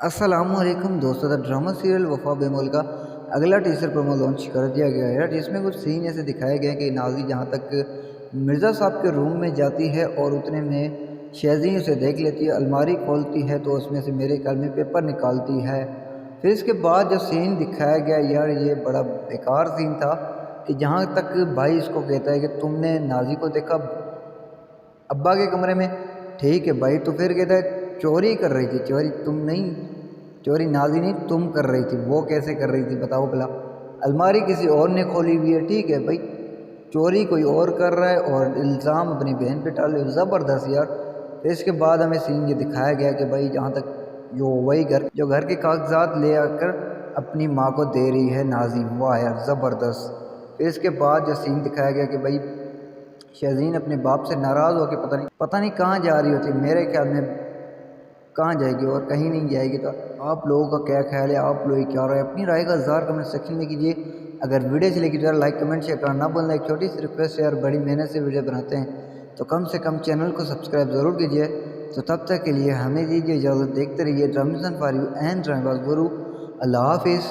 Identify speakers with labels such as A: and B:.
A: अस्सलाम वालेकुम दोस्तों। द ड्रामा सीरियल वफा बेमोल का अगला टीजर प्रोमो लॉन्च कर दिया गया है, जिसमें कुछ सीन ऐसे दिखाए गए कि नाज़ी जहां तक मिर्ज़ा साहब के रूम में जाती है और उतने में शेज़ी उसे देख लेती है, अलमारी खोलती है तो उसमें से मेरे ख्याल में पेपर निकालती है। फिर इसके बाद जो सीन दिखाया गया यार, ये बड़ा बेकार सीन था कि जहाँ तक भाई इसको कहता है कि तुमने नाज़ी को देखा अब्बा के कमरे में। ठीक है भाई, तो फिर कहता है चोरी कर रही थी। चोरी तुम नहीं, चोरी नाज़ी नहीं तुम कर रही थी। वो कैसे कर रही थी बताओ भला? अलमारी किसी और ने खोली हुई है, ठीक है भाई, चोरी कोई और कर रहा है और इल्ज़ाम अपनी बहन पे डाल रहे हो। ज़बरदस्त यार। फिर इसके बाद हमें सीन ये दिखाया गया कि भाई जहाँ तक वही घर के कागजात ले आकर अपनी माँ को दे रही है नाज़ी। वाह यार ज़बरदस्त। फिर इसके बाद जो सीन दिखाया गया कि भाई शज़ीन अपने बाप से नाराज़ होकर पता नहीं कहाँ जा रही होती। मेरे ख्याल में कहाँ जाएगी और कहीं नहीं जाएगी। तो आप लोगों का क्या ख्याल है? आप लोग क्या रहे? अपनी राय का इज़हार कमेंट सेक्शन में कीजिए। अगर वीडियो चलेगी तो यार लाइक कमेंट शेयर करना ना भूलना। एक छोटी सी रिक्वेस्ट है यार, बड़ी मेहनत से वीडियो बनाते हैं तो कम से कम चैनल को सब्सक्राइब ज़रूर कीजिए। तो तब तक के लिए हमें दीजिए इजाज़त। देखते रहिए ड्रामेसन फॉर यू एंड ड्रामेबाज गुरु। अल्लाह हाफिज़।